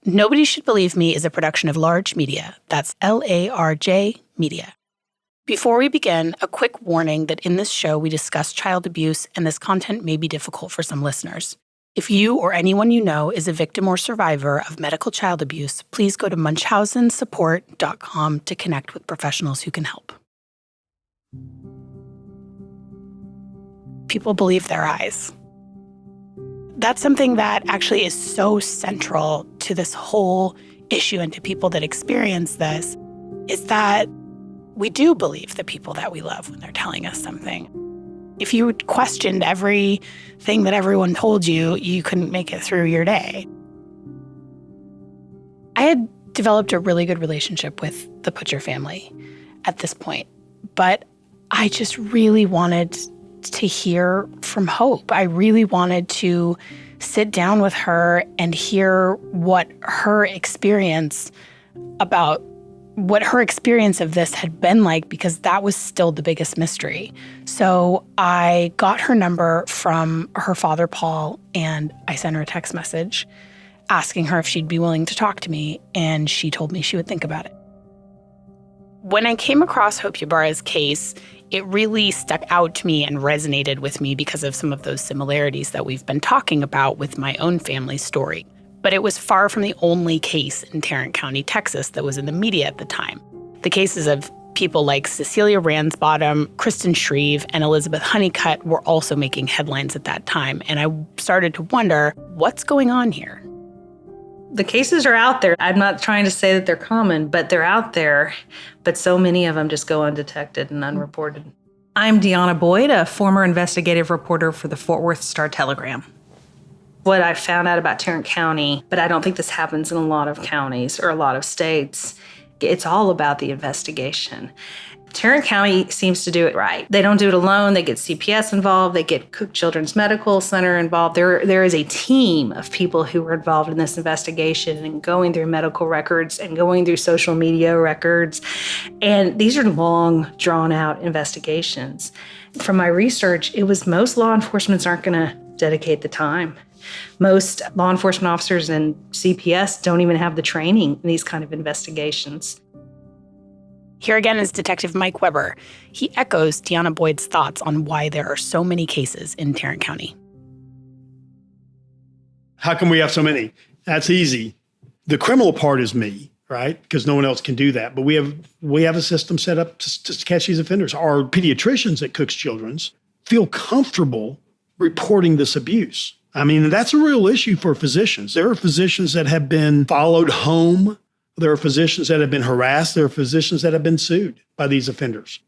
Nobody Should Believe Me is a production of Large Media. That's LARJ Media. Before we begin, a quick warning that in this show we discuss child abuse and this content may be difficult for some listeners. If you or anyone you know is a victim or survivor of medical child abuse, please go to munchausensupport.com to connect with professionals who can help. People believe their eyes. That's something that actually is so central to this whole issue and to people that experience this, is that we do believe the people that we love when they're telling us something. If you questioned everything that everyone told you, you couldn't make it through your day. I had developed a really good relationship with the Butcher family at this point, but I just really wanted to hear from Hope. I really wanted to sit down with her and hear what her experience of this had been like, because that was still the biggest mystery. So I got her number from her father, Paul, and I sent her a text message asking her if she'd be willing to talk to me, and she told me she would think about it. When I came across Hope Ybarra's case, it really stuck out to me and resonated with me because of some of those similarities that we've been talking about with my own family's story. But it was far from the only case in Tarrant County, Texas that was in the media at the time. The cases of people like Cecilia Ransbottom, Kristen Shreve, and Elizabeth Honeycutt were also making headlines at that time. And I started to wonder, what's going on here? The cases are out there. I'm not trying to say that they're common, but they're out there. But so many of them just go undetected and unreported. I'm Deanna Boyd, a former investigative reporter for the Fort Worth Star-Telegram. What I found out about Tarrant County, but I don't think this happens in a lot of counties or a lot of states, it's all about the investigation. Tarrant County seems to do it right. They don't do it alone. They get CPS involved. They get Cook Children's Medical Center involved. There is a team of people who were involved in this investigation and going through medical records and going through social media records. And these are long, drawn-out investigations. From my research, it was most law enforcement aren't going to dedicate the time. Most law enforcement officers and CPS don't even have the training in these kind of investigations. Here again is Detective Mike Weber. He echoes Deanna Boyd's thoughts on why there are so many cases in Tarrant County. How come we have so many? That's easy. The criminal part is me, right? Because no one else can do that. But we have a system set up to catch these offenders. Our pediatricians at Cook's Children's feel comfortable reporting this abuse. I mean, that's a real issue for physicians. There are physicians that have been followed home. There are physicians that have been harassed. There are physicians that have been sued by these offenders.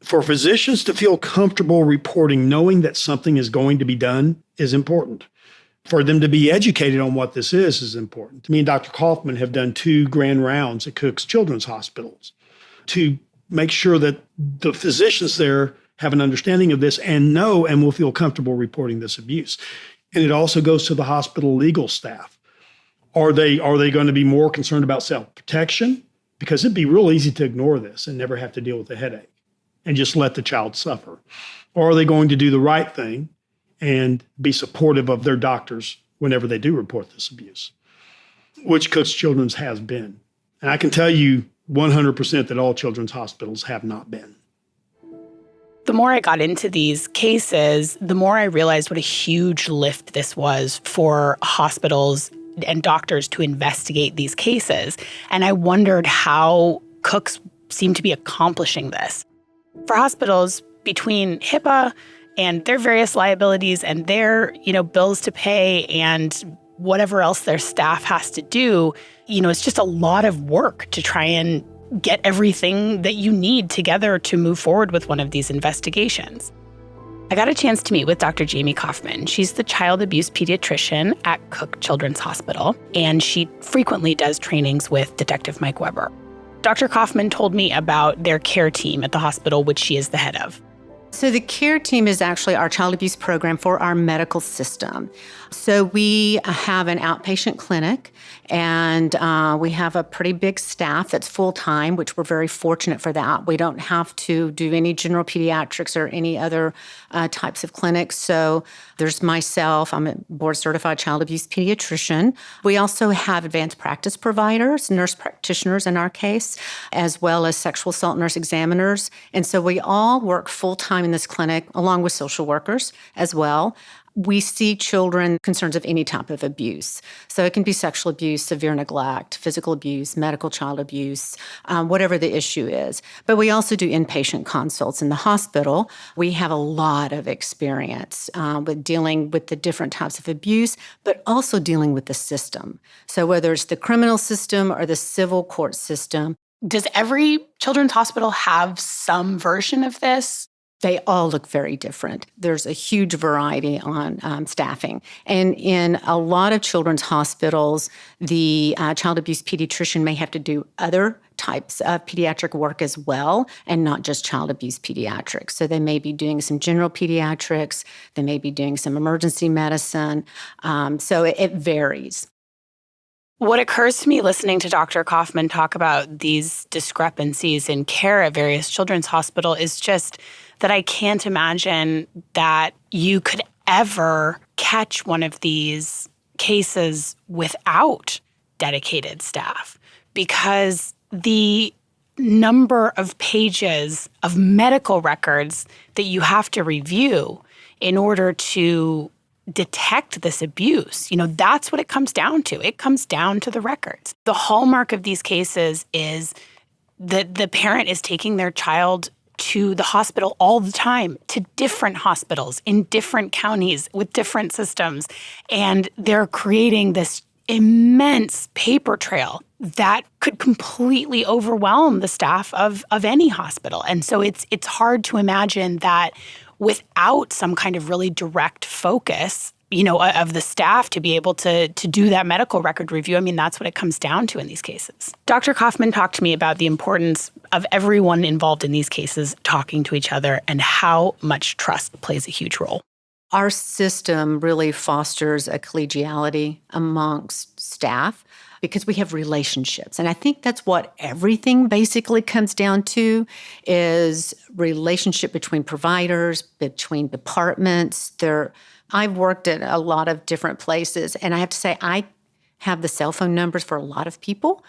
For physicians to feel comfortable reporting, knowing that something is going to be done, is important. For them to be educated on what this is important. Me and Dr. Coffman have done 2 grand rounds at Cook's Children's Hospitals to make sure that the physicians there have an understanding of this and know and will feel comfortable reporting this abuse. And it also goes to the hospital legal staff. Are they going to be more concerned about self-protection? Because it'd be real easy to ignore this and never have to deal with the headache and just let the child suffer. Or are they going to do the right thing and be supportive of their doctors whenever they do report this abuse, which Cook's Children's has been. And I can tell you 100% that all children's hospitals have not been. The more I got into these cases, the more I realized what a huge lift this was for hospitals and doctors to investigate these cases. And I wondered how Cooks seemed to be accomplishing this. For hospitals, between HIPAA and their various liabilities and their, bills to pay and whatever else their staff has to do, it's just a lot of work to try and get everything that you need together to move forward with one of these investigations. I got a chance to meet with Dr. Jayme Coffman. She's the child abuse pediatrician at Cook Children's Hospital, and she frequently does trainings with Detective Mike Weber. Dr. Coffman told me about their care team at the hospital, which she is the head of. So the CARE team is actually our child abuse program for our medical system. So we have an outpatient clinic, and we have a pretty big staff that's full-time, which we're very fortunate for that. We don't have to do any general pediatrics or any other types of clinics. So there's myself. I'm a board-certified child abuse pediatrician. We also have advanced practice providers, nurse practitioners in our case, as well as sexual assault nurse examiners. And so we all work full-time in this clinic, along with social workers as well. We see children concerns of any type of abuse. So it can be sexual abuse, severe neglect, physical abuse, medical child abuse, whatever the issue is. But we also do inpatient consults in the hospital. We have a lot of experience with dealing with the different types of abuse, but also dealing with the system. So whether it's the criminal system or the civil court system. Does every children's hospital have some version of this? They all look very different. There's a huge variety on staffing. And in a lot of children's hospitals, the child abuse pediatrician may have to do other types of pediatric work as well, and not just child abuse pediatrics. So they may be doing some general pediatrics. They may be doing some emergency medicine. So it varies. What occurs to me listening to Dr. Coffman talk about these discrepancies in care at various children's hospitals is just that I can't imagine that you could ever catch one of these cases without dedicated staff, because the number of pages of medical records that you have to review in order to detect this abuse, that's what it comes down to. It comes down to the records. The hallmark of these cases is that the parent is taking their child to the hospital all the time, to different hospitals in different counties with different systems. And they're creating this immense paper trail that could completely overwhelm the staff of any hospital. And so it's hard to imagine that without some kind of really direct focus, of the staff to be able to do that medical record review. I mean, that's what it comes down to in these cases. Dr. Coffman talked to me about the importance of everyone involved in these cases talking to each other and how much trust plays a huge role. Our system really fosters a collegiality amongst staff because we have relationships. And I think that's what everything basically comes down to, is relationship between providers, between departments. I've worked at a lot of different places, and I have to say I have the cell phone numbers for a lot of people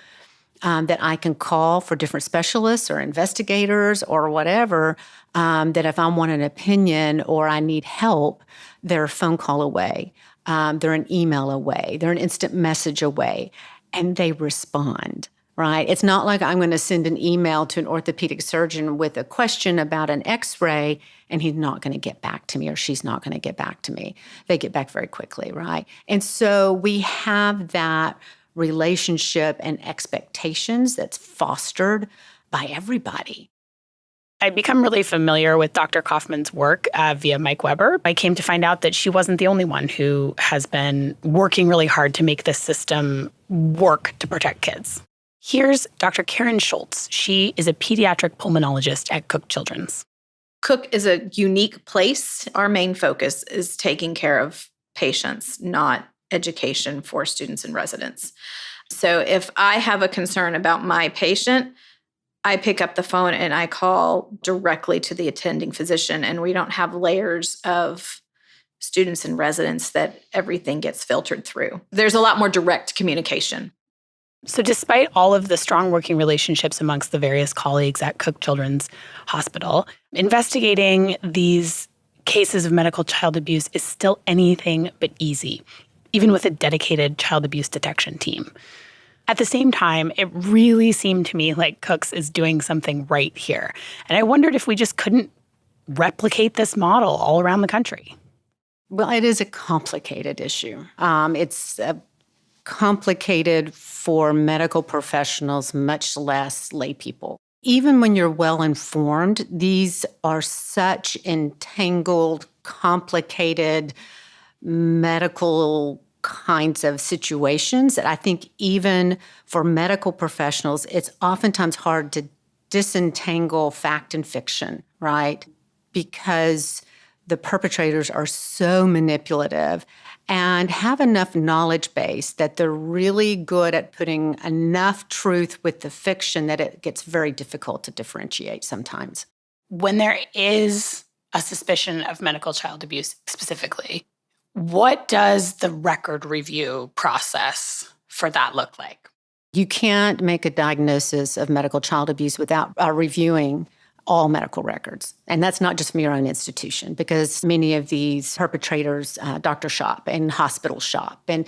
that I can call for different specialists or investigators or whatever, that if I want an opinion or I need help, they're a phone call away. They're an email away. They're an instant message away. And they respond, right? It's not like I'm going to send an email to an orthopedic surgeon with a question about an x-ray and he's not going to get back to me or she's not going to get back to me. They get back very quickly, right? And so we have that relationship and expectations that's fostered by everybody. I'd become really familiar with Dr. Coffman's work via Mike Weber. I came to find out that she wasn't the only one who has been working really hard to make this system work to protect kids. Here's Dr. Karen Shultz. She is a pediatric pulmonologist at Cook Children's. Cook is a unique place. Our main focus is taking care of patients, not education for students and residents. So if I have a concern about my patient, I pick up the phone and I call directly to the attending physician, and we don't have layers of students and residents that everything gets filtered through. There's a lot more direct communication. So despite all of the strong working relationships amongst the various colleagues at Cook Children's Hospital, investigating these cases of medical child abuse is still anything but easy, even with a dedicated child abuse detection team. At the same time, it really seemed to me like Cook's is doing something right here. And I wondered if we just couldn't replicate this model all around the country. Well, it is a complicated issue. It's complicated for medical professionals, much less lay people. Even when you're well-informed, these are such entangled, complicated medical kinds of situations that I think even for medical professionals, it's oftentimes hard to disentangle fact and fiction, right? because the perpetrators are so manipulative and have enough knowledge base that they're really good at putting enough truth with the fiction that it gets very difficult to differentiate sometimes. When there is a suspicion of medical child abuse specifically, what does the record review process for that look like? You can't make a diagnosis of medical child abuse without reviewing all medical records. And that's not just from your own institution, because many of these perpetrators doctor shop and hospital shop. And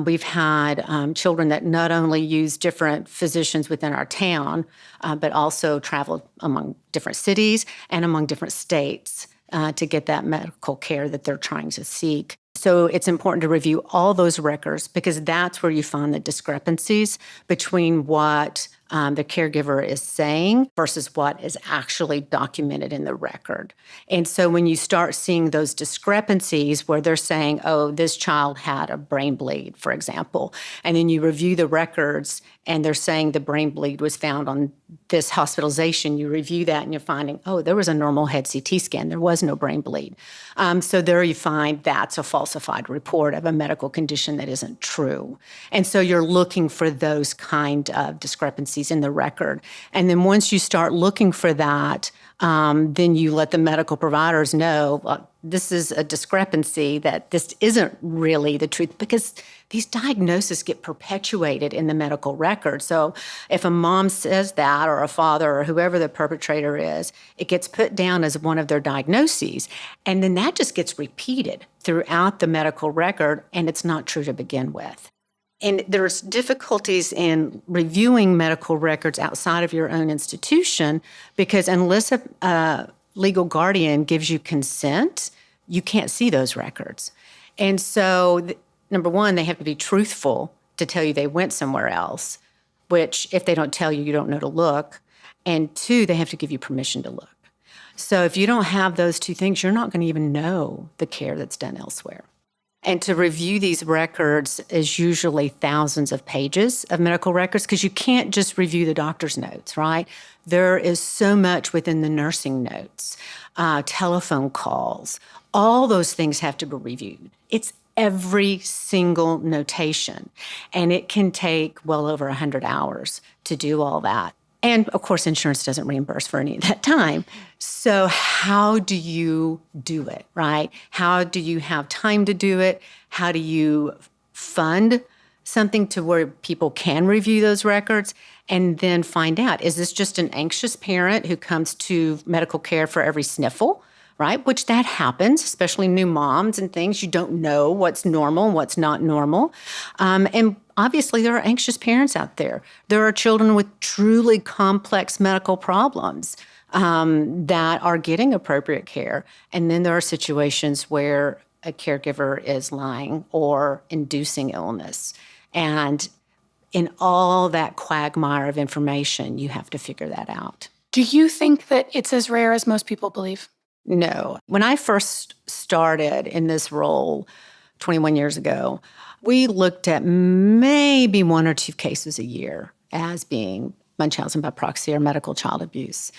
we've had children that not only use different physicians within our town, but also travel among different cities and among different states to get that medical care that they're trying to seek. So it's important to review all those records because that's where you find the discrepancies between what the caregiver is saying versus what is actually documented in the record. And so when you start seeing those discrepancies where they're saying, oh, this child had a brain bleed, for example, and then you review the records and they're saying the brain bleed was found on this hospitalization, you review that and you're finding, oh, there was a normal head CT scan. There was no brain bleed. So there you find that's a falsified report of a medical condition that isn't true. And so you're looking for those kind of discrepancies in the record. And then once you start looking for that, then you let the medical providers know, well, this is a discrepancy, that this isn't really the truth, because these diagnoses get perpetuated in the medical record. So if a mom says that, or a father, or whoever the perpetrator is, it gets put down as one of their diagnoses. And then that just gets repeated throughout the medical record, and it's not true to begin with. And there's difficulties in reviewing medical records outside of your own institution because unless a legal guardian gives you consent, you can't see those records. And so, number one, they have to be truthful to tell you they went somewhere else, which if they don't tell you, you don't know to look. And two, they have to give you permission to look. So if you don't have those two things, you're not going to even know the care that's done elsewhere. And to review these records is usually thousands of pages of medical records because you can't just review the doctor's notes, right? There is so much within the nursing notes, telephone calls. All those things have to be reviewed. It's every single notation. And it can take well over 100 hours to do all that. And of course, insurance doesn't reimburse for any of that time. So how do you do it, right? How do you have time to do it? How do you fund something to where people can review those records and then find out, is this just an anxious parent who comes to medical care for every sniffle, right? Which that happens, especially new moms and things. You don't know what's normal and what's not normal. And obviously, there are anxious parents out there. There are children with truly complex medical problems that are getting appropriate care. And then there are situations where a caregiver is lying or inducing illness. And in all that quagmire of information, you have to figure that out. Do you think that it's as rare as most people believe? No. When I first started in this role 21 years ago, we looked at maybe one or two cases a year as being Munchausen by proxy or medical child abuse.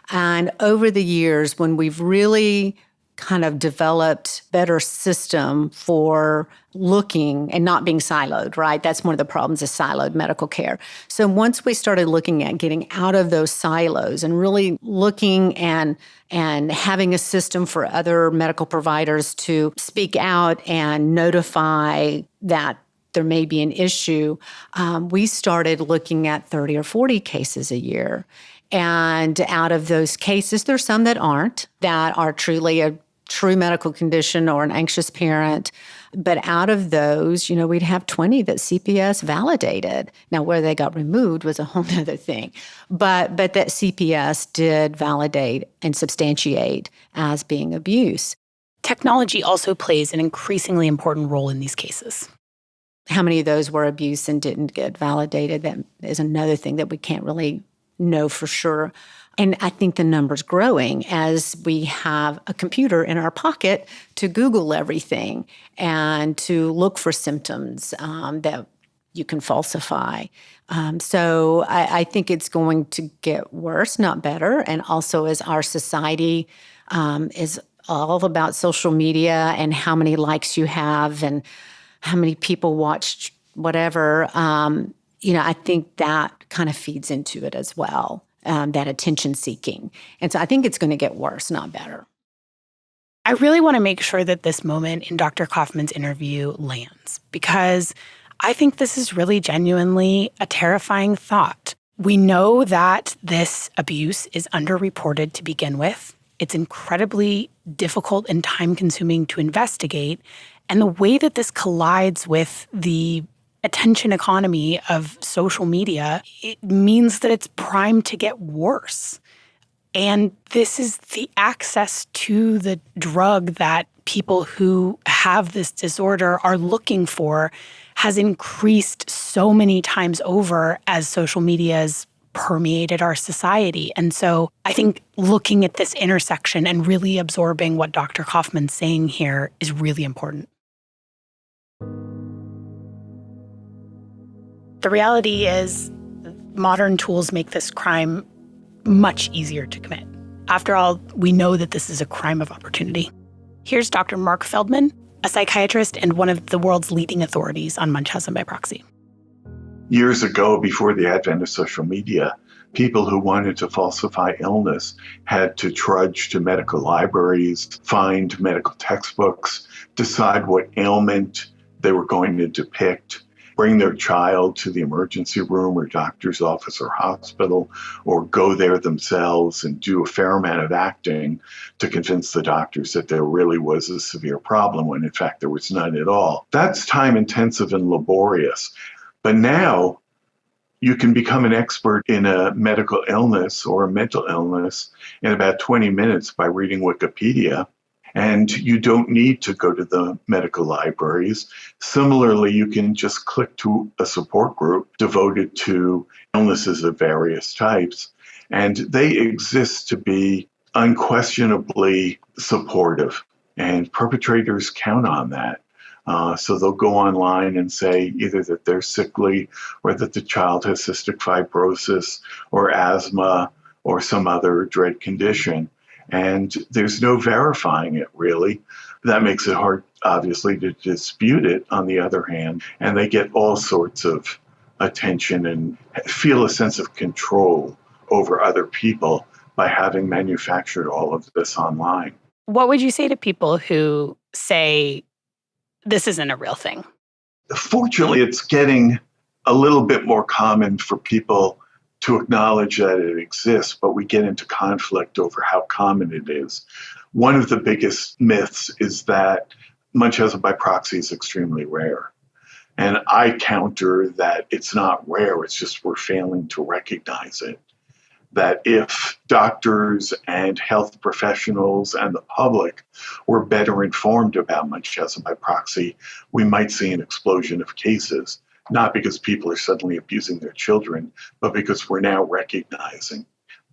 And over the years, when we've really kind of developed better system for looking and not being siloed, right? That's one of the problems is siloed medical care. So once we started looking at getting out of those silos and really looking and having a system for other medical providers to speak out and notify that there may be an issue, we started looking at 30 or 40 cases a year. And out of those cases, there's some that aren't, that are truly a true medical condition or an anxious parent. But out of those, we'd have 20 that CPS validated. Now, where they got removed was a whole other thing. But that CPS did validate and substantiate as being abuse. Technology also plays an increasingly important role in these cases. How many of those were abuse and didn't get validated? That is another thing that we can't really know for sure. And I think the number's growing as we have a computer in our pocket to Google everything and to look for symptoms that you can falsify. So I think it's going to get worse, not better. And also as our society is all about social media and how many likes you have and how many people watched whatever, I think that kind of feeds into it as well, that attention seeking. And so I think it's going to get worse, not better. I really want to make sure that this moment in Dr. Coffman's interview lands, because I think this is really genuinely a terrifying thought. We know that this abuse is underreported to begin with. It's incredibly difficult and time-consuming to investigate. And the way that this collides with the attention economy of social media, it means that it's primed to get worse. And this is the access to the drug that people who have this disorder are looking for has increased so many times over as social media has permeated our society. And so I think looking at this intersection and really absorbing what Dr. Coffman's saying here is really important. The reality is modern tools make this crime much easier to commit. After all, we know that this is a crime of opportunity. Here's Dr. Mark Feldman, a psychiatrist and one of the world's leading authorities on Munchausen by proxy. Years ago, before the advent of social media, people who wanted to falsify illness had to trudge to medical libraries, find medical textbooks, decide what ailment they were going to depict, bring their child to the emergency room or doctor's office or hospital, or go there themselves and do a fair amount of acting to convince the doctors that there really was a severe problem when in fact there was none at all. That's time intensive and laborious. But now you can become an expert in a medical illness or a mental illness in about 20 minutes by reading Wikipedia. And you don't need to go to the medical libraries. Similarly, you can just click to a support group devoted to illnesses of various types. And they exist to be unquestionably supportive. And perpetrators count on that. So they'll go online and say either that they're sickly or that the child has cystic fibrosis or asthma or some other dread condition. And there's no verifying it, really. That makes it hard, obviously, to dispute it, on the other hand. And they get all sorts of attention and feel a sense of control over other people by having manufactured all of this online. What would you say to people who say, this isn't a real thing? Fortunately, it's getting a little bit more common for people to acknowledge that it exists, but we get into conflict over how common it is. One of the biggest myths is that Munchausen by proxy is extremely rare. And I counter that it's not rare, it's just we're failing to recognize it. That if doctors and health professionals and the public were better informed about Munchausen by proxy, we might see an explosion of cases. Not because people are suddenly abusing their children, but because we're now recognizing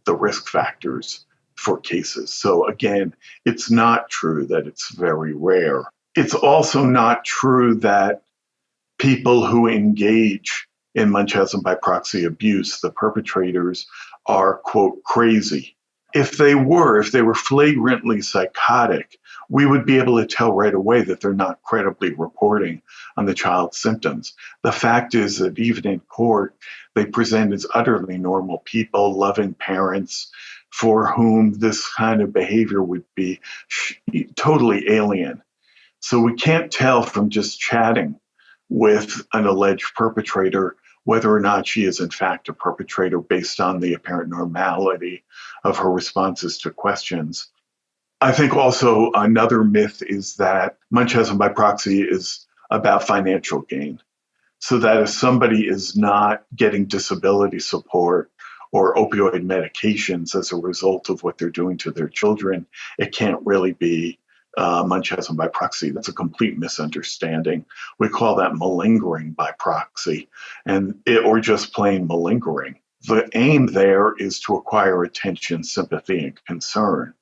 the risk factors for cases. So again, it's not true that it's very rare. It's also not true that people who engage in Munchausen by proxy abuse, the perpetrators, are, quote, crazy. If they were flagrantly psychotic, we would be able to tell right away that they're not credibly reporting on the child's symptoms. The fact is that even in court, they present as utterly normal people, loving parents, for whom this kind of behavior would be totally alien. So we can't tell from just chatting with an alleged perpetrator whether or not she is in fact a perpetrator based on the apparent normality of her responses to questions. I think also another myth is that Munchausen by proxy is about financial gain. So that if somebody is not getting disability support or opioid medications as a result of what they're doing to their children, it can't really be Munchausen by proxy. That's a complete misunderstanding. We call that malingering by proxy, or just plain malingering. The aim there is to acquire attention, sympathy, and concern.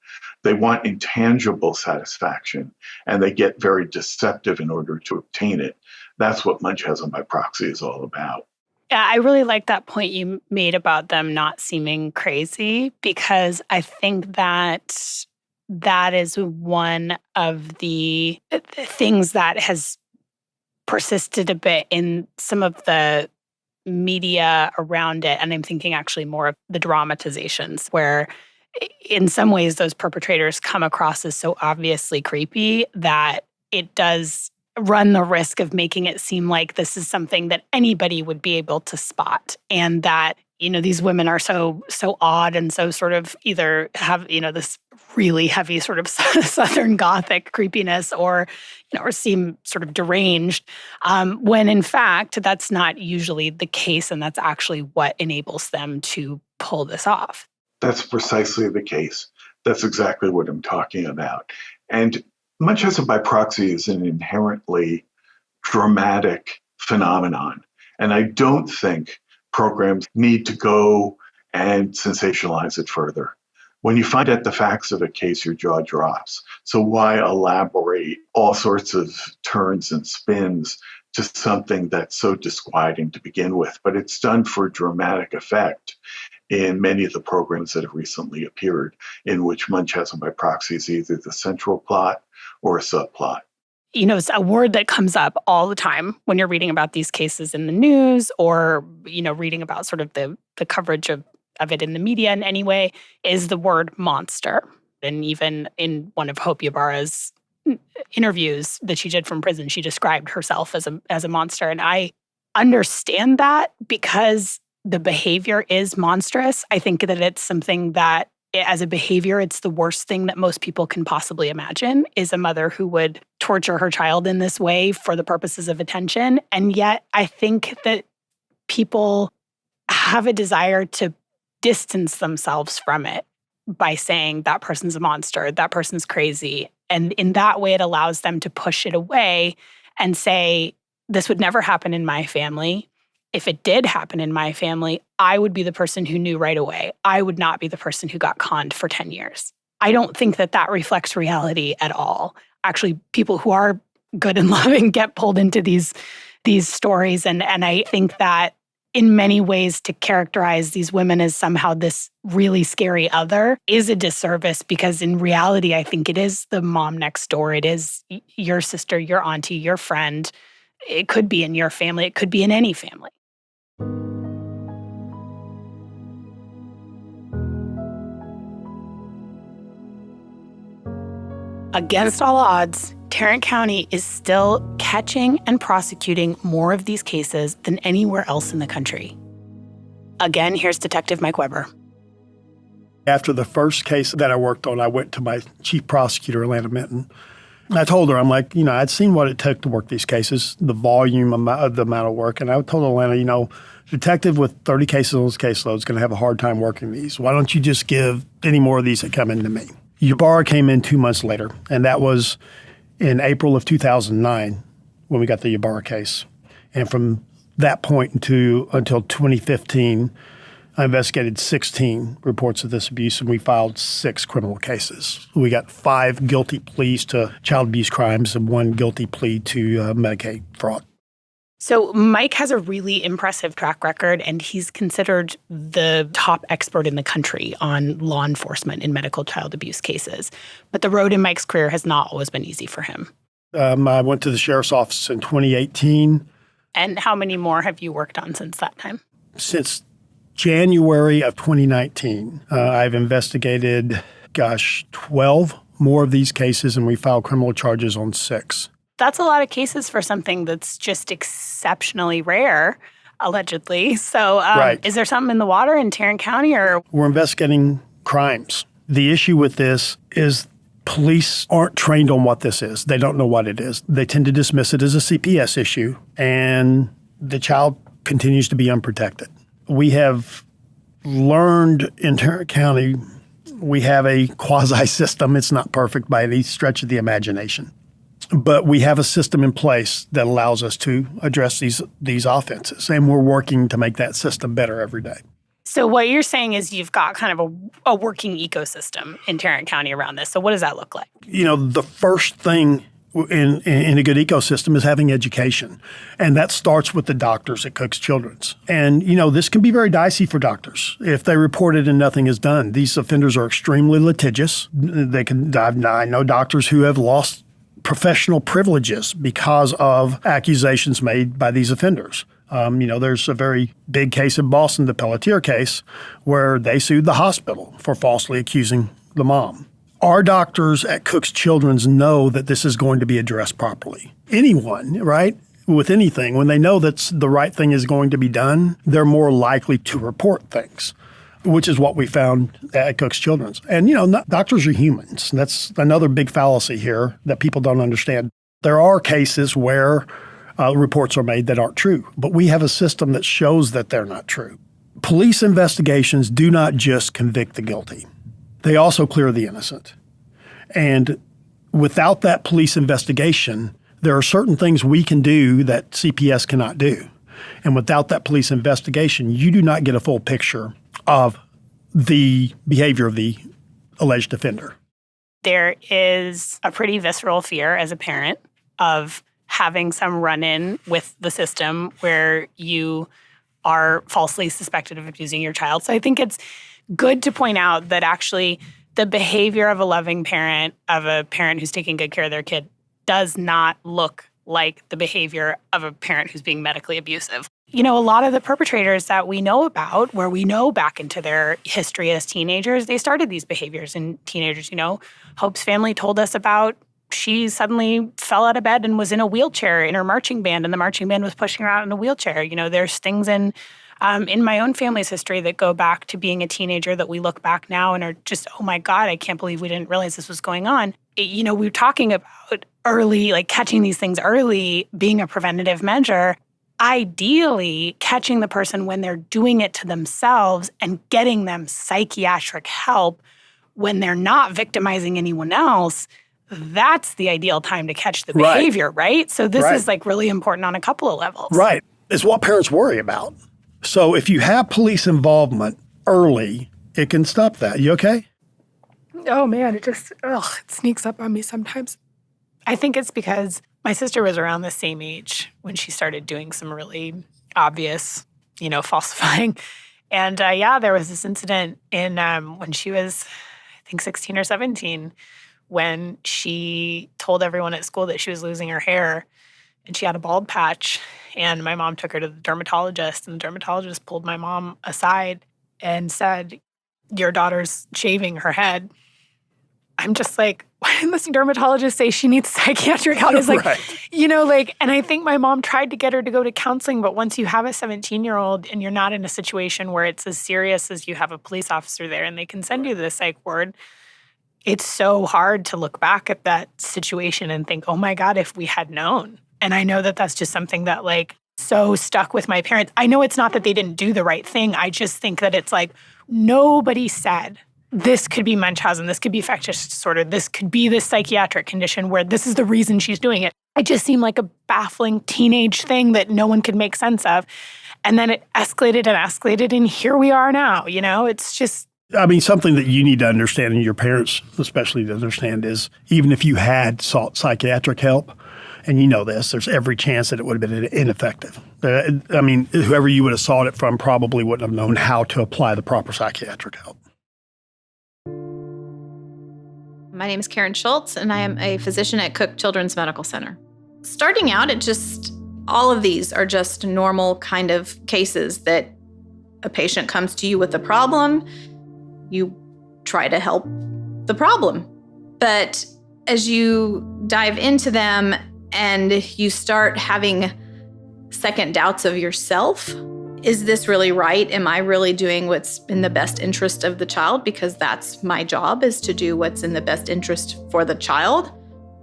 They want intangible satisfaction, and they get very deceptive in order to obtain it. That's what Munchausen by proxy is all about. Yeah, I really like that point you made about them not seeming crazy, because I think that is one of the things that has persisted a bit in some of the media around it. And I'm thinking actually more of the dramatizations, where in some ways those perpetrators come across as so obviously creepy that it does run the risk of making it seem like this is something that anybody would be able to spot, and that, these women are so odd and so sort of either have, this really heavy sort of Southern Gothic creepiness, or seem sort of deranged, when in fact that's not usually the case, and that's actually what enables them to pull this off. That's precisely the case. That's exactly what I'm talking about. And Munchausen by proxy is an inherently dramatic phenomenon. And I don't think programs need to go and sensationalize it further. When you find out the facts of a case, your jaw drops. So why elaborate all sorts of turns and spins to something that's so disquieting to begin with? But it's done for dramatic effect in many of the programs that have recently appeared, in which Munchausen by proxy is either the central plot or a subplot. It's a word that comes up all the time when you're reading about these cases in the news, or, reading about sort of the coverage of it in the media in any way, is the word monster. And even in one of Hope Ybarra's interviews that she did from prison, she described herself as a monster. And I understand that, because the behavior is monstrous. I think that it's something that, as a behavior, it's the worst thing that most people can possibly imagine, is a mother who would torture her child in this way for the purposes of attention. And yet I think that people have a desire to distance themselves from it by saying that person's a monster, that person's crazy. And in that way, it allows them to push it away and say, this would never happen in my family. If it did happen in my family, I would be the person who knew right away. I would not be the person who got conned for 10 years. I don't think that reflects reality at all. Actually, people who are good and loving get pulled into these stories. And I think that in many ways, to characterize these women as somehow this really scary other is a disservice, because in reality, I think it is the mom next door. It is your sister, your auntie, your friend. It could be in your family. It could be in any family. Against all odds, Tarrant County is still catching and prosecuting more of these cases than anywhere else in the country. Again, here's Detective Mike Weber. After the first case that I worked on, I went to my chief prosecutor, Alana Minton. And I told her, I'm like, I'd seen what it took to work these cases, the volume of the amount of work. And I told Alana, detective with 30 cases on his caseload is going to have a hard time working these. Why don't you just give any more of these that come in to me? Ybarra came in 2 months later, and that was in April of 2009 when we got the Ybarra case. And from that point until 2015, I investigated 16 reports of this abuse, and we filed 6 criminal cases. We got 5 guilty pleas to child abuse crimes and 1 guilty plea to Medicaid fraud. So Mike has a really impressive track record, and he's considered the top expert in the country on law enforcement in medical child abuse cases. But the road in Mike's career has not always been easy for him. I went to the sheriff's office in 2018. And how many more have you worked on since that time? Since January of 2019, I've investigated, 12 more of these cases, and we filed criminal charges on 6. That's a lot of cases for something that's just exceptionally rare, allegedly. So right. Is there something in the water in Tarrant County? Or we're investigating crimes. The issue with this is police aren't trained on what this is. They don't know what it is. They tend to dismiss it as a CPS issue, and the child continues to be unprotected. We have learned in Tarrant County, we have a quasi-system. It's not perfect by any stretch of the imagination. But we have a system in place that allows us to address these offenses, and we're working to make that system better every day. So what you're saying is you've got kind of a working ecosystem in Tarrant County around this. So what does that look like? The first thing in a good ecosystem is having education. And that starts with the doctors at Cook's Children's. And, this can be very dicey for doctors if they report it and nothing is done. These offenders are extremely litigious. I know doctors who have lost professional privileges because of accusations made by these offenders. There's a very big case in Boston, the Pelletier case, where they sued the hospital for falsely accusing the mom. Our doctors at Cook's Children's know that this is going to be addressed properly. Anyone, right, with anything, when they know that the right thing is going to be done, they're more likely to report things, which is what we found at Cook's Children's. And, doctors are humans. That's another big fallacy here that people don't understand. There are cases where reports are made that aren't true, but we have a system that shows that they're not true. Police investigations do not just convict the guilty. They also clear the innocent. And without that police investigation, there are certain things we can do that CPS cannot do. And without that police investigation, you do not get a full picture of the behavior of the alleged offender. There is a pretty visceral fear as a parent of having some run-in with the system where you are falsely suspected of abusing your child. So I think it's good to point out that actually the behavior of a loving parent, of a parent who's taking good care of their kid, does not look like the behavior of a parent who's being medically abusive. A lot of the perpetrators that we know about, where we know back into their history as teenagers, they started these behaviors in teenagers. Hope's family told us about she suddenly fell out of bed and was in a wheelchair in her marching band, and the marching band was pushing her out in a wheelchair. There's things in my own family's history that go back to being a teenager that we look back now and are just, oh my God, I can't believe we didn't realize this was going on. We were talking about early, like catching these things early being a preventative measure. Ideally, catching the person when they're doing it to themselves and getting them psychiatric help when they're not victimizing anyone else, that's the ideal time to catch the behavior, right? So this is really important on a couple of levels. Right. It's what parents worry about. So if you have police involvement early, it can stop that. You okay? Oh, man, it sneaks up on me sometimes. I think it's because my sister was around the same age when she started doing some really obvious, falsifying. And there was this incident in when she was, I think, 16 or 17, when she told everyone at school that she was losing her hair and she had a bald patch. And my mom took her to the dermatologist, and the dermatologist pulled my mom aside and said, "Your daughter's shaving her head." I'm just like, why didn't this dermatologist say she needs psychiatric help? It's like, and I think my mom tried to get her to go to counseling, but once you have a 17-year-old and you're not in a situation where it's as serious as you have a police officer there and they can send you to the psych ward, it's so hard to look back at that situation and think, oh my God, if we had known. And I know that that's just something that so stuck with my parents. I know it's not that they didn't do the right thing. I just think that it's nobody said this could be Munchausen, this could be infectious disorder, this could be this psychiatric condition where this is the reason she's doing it. It just seemed like a baffling teenage thing that no one could make sense of. And then it escalated and escalated, and here we are now. It's just... something that you need to understand, and your parents especially to understand, is even if you had sought psychiatric help, and this, there's every chance that it would have been ineffective. Whoever you would have sought it from probably wouldn't have known how to apply the proper psychiatric help. My name is Karen Shultz, and I am a physician at Cook Children's Medical Center. Starting out, all of these are just normal kind of cases that a patient comes to you with a problem, you try to help the problem. But as you dive into them and you start having second doubts of yourself, is this really right? Am I really doing what's in the best interest of the child? Because that's my job, is to do what's in the best interest for the child,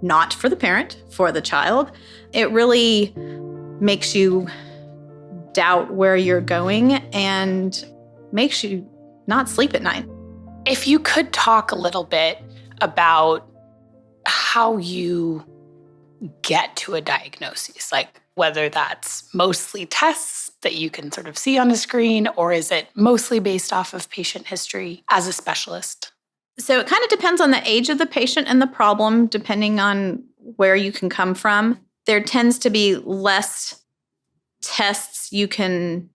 not for the parent, for the child. It really makes you doubt where you're going and makes you not sleep at night. If you could talk a little bit about how you get to a diagnosis, whether that's mostly tests that you can sort of see on a screen, or is it mostly based off of patient history as a specialist? So it kind of depends on the age of the patient and the problem, depending on where you can come from. There tends to be less tests you can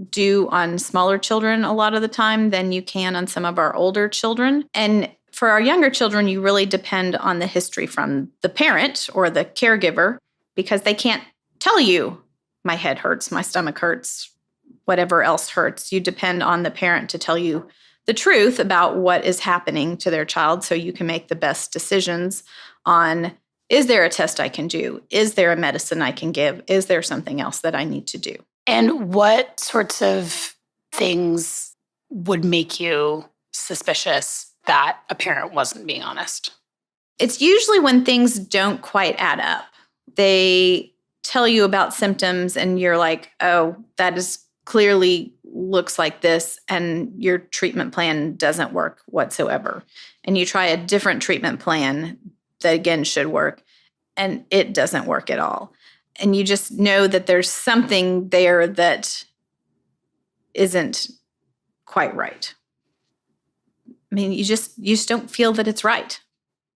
do on smaller children a lot of the time than you can on some of our older children. And for our younger children, you really depend on the history from the parent or the caregiver, because they can't tell you, my head hurts, my stomach hurts, whatever else hurts. You depend on the parent to tell you the truth about what is happening to their child so you can make the best decisions on, is there a test I can do? Is there a medicine I can give? Is there something else that I need to do? And what sorts of things would make you suspicious that a parent wasn't being honest? It's usually when things don't quite add up. They tell you about symptoms and you're like, oh, that is clearly looks like this, and your treatment plan doesn't work whatsoever. And you try a different treatment plan that again should work, and it doesn't work at all. And you just know that there's something there that isn't quite right. I mean, you just don't feel that it's right.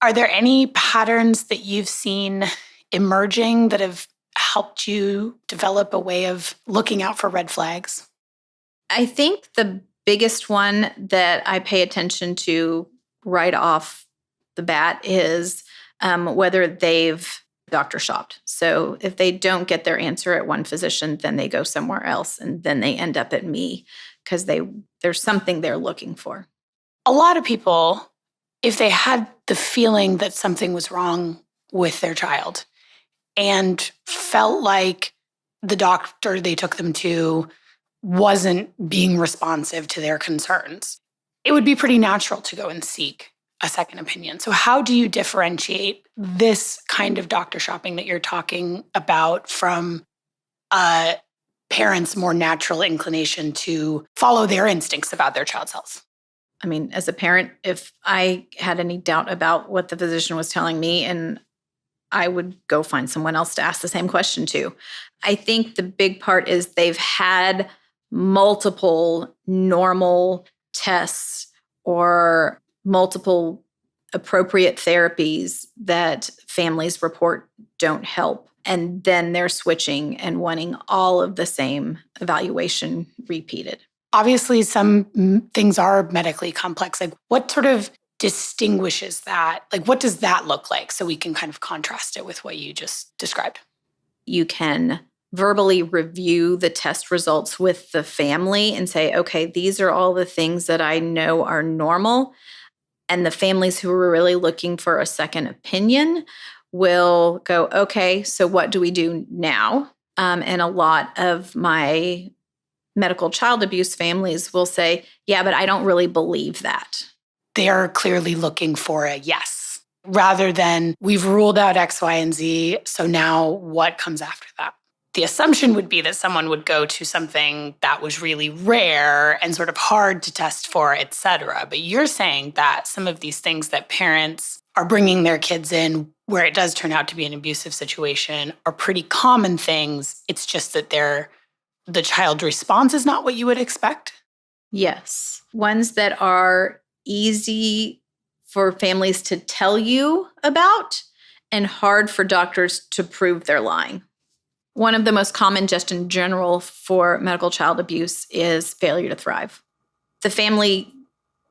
Are there any patterns that you've seen emerging that have helped you develop a way of looking out for red flags? I think the biggest one that I pay attention to right off the bat is whether they've doctor shopped. So if they don't get their answer at one physician, then they go somewhere else, and then they end up at me because there's something they're looking for. A lot of people, if they had the feeling that something was wrong with their child and felt like the doctor they took them to wasn't being responsive to their concerns, it would be pretty natural to go and seek a second opinion. So how do you differentiate this kind of doctor shopping that you're talking about from a parent's more natural inclination to follow their instincts about their child's health? I mean, as a parent, if I had any doubt about what the physician was telling me, and I would go find someone else to ask the same question to. I think the big part is they've had multiple normal tests or multiple appropriate therapies that families report don't help. And then they're switching and wanting all of the same evaluation repeated. Obviously, some things are medically complex. Like, what sort of distinguishes that? Like, what does that look like so we can kind of contrast it with what you just described? You can verbally review the test results with the family and say, okay, these are all the things that I know are normal. And the families who are really looking for a second opinion will go, okay, so what do we do now? And a lot of my medical child abuse families will say, yeah, but I don't really believe that. They are clearly looking for a yes, rather than we've ruled out X, Y, and Z, so now what comes after that? The assumption would be that someone would go to something that was really rare and sort of hard to test for, et cetera. But you're saying that some of these things that parents are bringing their kids in where it does turn out to be an abusive situation are pretty common things. It's just that the child's response is not what you would expect? Yes. Ones that are easy for families to tell you about and hard for doctors to prove they're lying. One of the most common just in general for medical child abuse is failure to thrive. The family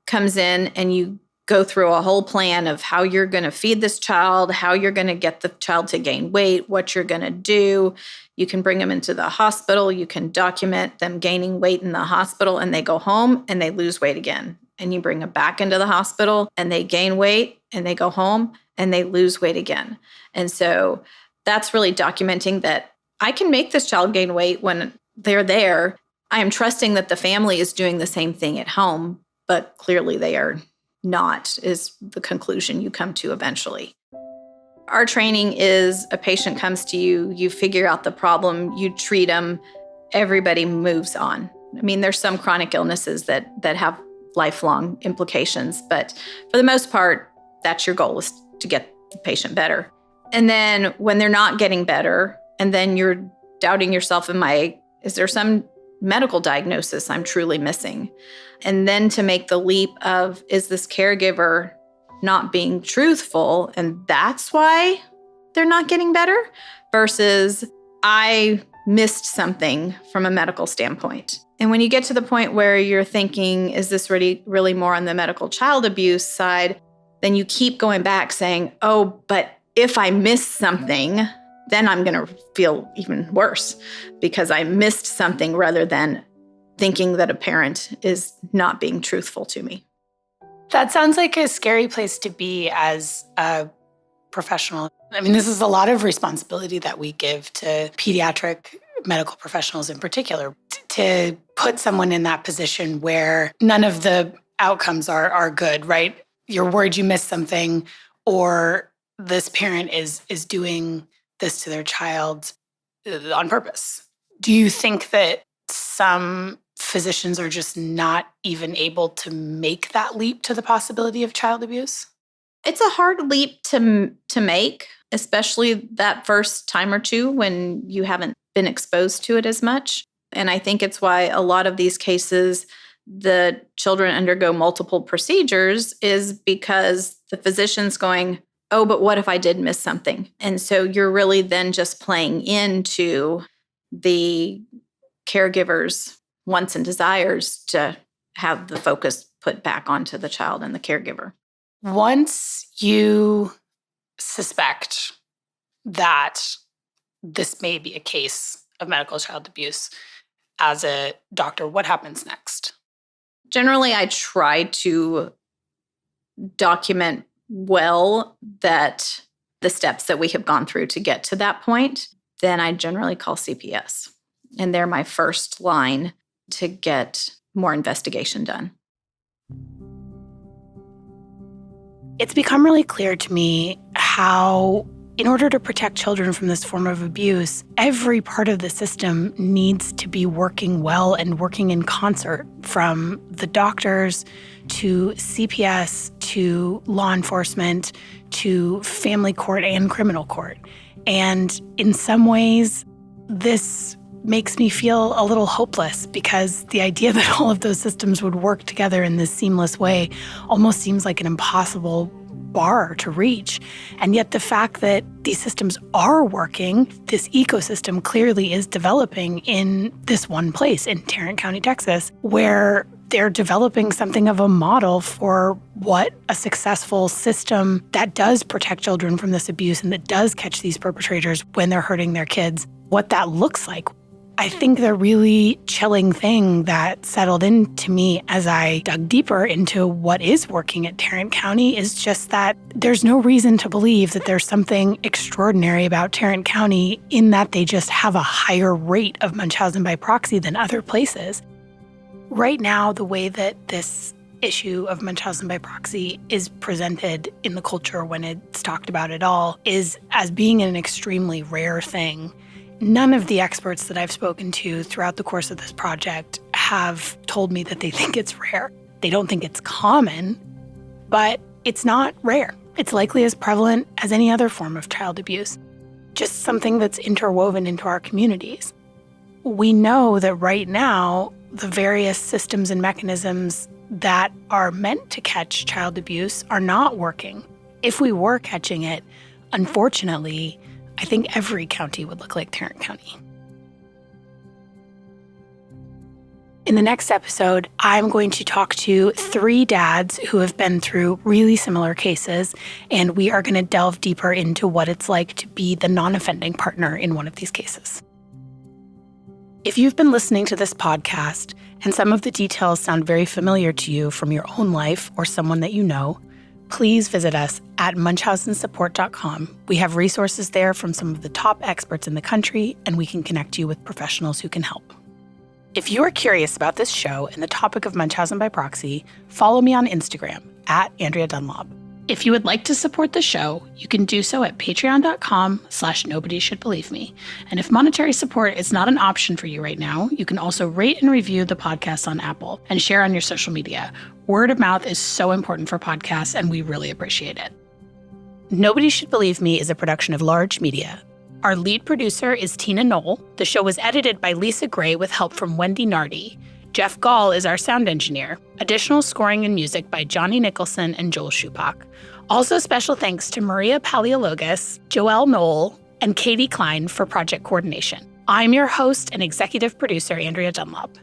comes in and you go through a whole plan of how you're going to feed this child, how you're going to get the child to gain weight, what you're going to do. You can bring them into the hospital. You can document them gaining weight in the hospital, and they go home and they lose weight again. And you bring them back into the hospital and they gain weight and they go home and they lose weight again. And so that's really documenting that I can make this child gain weight when they're there. I am trusting that the family is doing the same thing at home, but clearly they are not, is the conclusion you come to eventually. Our training is a patient comes to you, you figure out the problem, you treat them, everybody moves on. I mean, there's some chronic illnesses that have lifelong implications, but for the most part, that's your goal, is to get the patient better. And then when they're not getting better, And then you're doubting yourself, is there some medical diagnosis I'm truly missing? And then to make the leap of, is this caregiver not being truthful and that's why they're not getting better? Versus I missed something from a medical standpoint. And when you get to the point where you're thinking, is this really more on the medical child abuse side? Then you keep going back saying, oh, but if I miss something, then I'm going to feel even worse because I missed something rather than thinking that a parent is not being truthful to me. That sounds like a scary place to be as a professional. I mean, this is a lot of responsibility that we give to pediatric medical professionals in particular, to put someone in that position where none of the outcomes are good, right? You're worried you missed something, or this parent is doing this to their child on purpose. Do you think that some physicians are just not even able to make that leap to the possibility of child abuse? It's a hard leap to make, especially that first time or two when you haven't been exposed to it as much. And I think it's why a lot of these cases, the children undergo multiple procedures, is because the physician's going, oh, but what if I did miss something? And so you're really then just playing into the caregiver's wants and desires to have the focus put back onto the child and the caregiver. Once you suspect that this may be a case of medical child abuse, as a doctor, what happens next? Generally, I try to document well that the steps that we have gone through to get to that point. Then I generally call CPS. And they're my first line to get more investigation done. It's become really clear to me how, in order to protect children from this form of abuse, every part of the system needs to be working well and working in concert, from the doctors to CPS to law enforcement to family court and criminal court. And in some ways, this makes me feel a little hopeless, because the idea that all of those systems would work together in this seamless way almost seems like an impossible bar to reach. And yet the fact that these systems are working, this ecosystem clearly is developing in this one place in Tarrant County, Texas, where they're developing something of a model for what a successful system that does protect children from this abuse and that does catch these perpetrators when they're hurting their kids, what that looks like. I think the really chilling thing that settled into me as I dug deeper into what is working at Tarrant County is just that there's no reason to believe that there's something extraordinary about Tarrant County in that they just have a higher rate of Munchausen by proxy than other places. Right now, the way that this issue of Munchausen by proxy is presented in the culture when it's talked about at all is as being an extremely rare thing. None of the experts that I've spoken to throughout the course of this project have told me that they think it's rare. They don't think it's common, but it's not rare. It's likely as prevalent as any other form of child abuse, just something that's interwoven into our communities. We know that right now, the various systems and mechanisms that are meant to catch child abuse are not working. If we were catching it, unfortunately, I think every county would look like Tarrant County. In the next episode, I'm going to talk to 3 dads who have been through really similar cases, and we are going to delve deeper into what it's like to be the non-offending partner in one of these cases. If you've been listening to this podcast and some of the details sound very familiar to you from your own life or someone that you know, please visit us at munchausensupport.com. We have resources there from some of the top experts in the country, and we can connect you with professionals who can help. If you are curious about this show and the topic of Munchausen by proxy, follow me on Instagram at Andrea Dunlop. If you would like to support the show, you can do so at patreon.com/nobodysshouldbelieveme. And if monetary support is not an option for you right now, you can also rate and review the podcast on Apple and share on your social media. Word of mouth is so important for podcasts, and we really appreciate it. Nobody Should Believe Me is a production of Large Media. Our lead producer is Tina Knoll. The show was edited by Lisa Gray with help from Wendy Nardi. Jeff Gall is our sound engineer. Additional scoring and music by Johnny Nicholson and Joel Shupak. Also special thanks to Maria Paleologos, Joelle Knoll, and Katie Klein for project coordination. I'm your host and executive producer, Andrea Dunlop.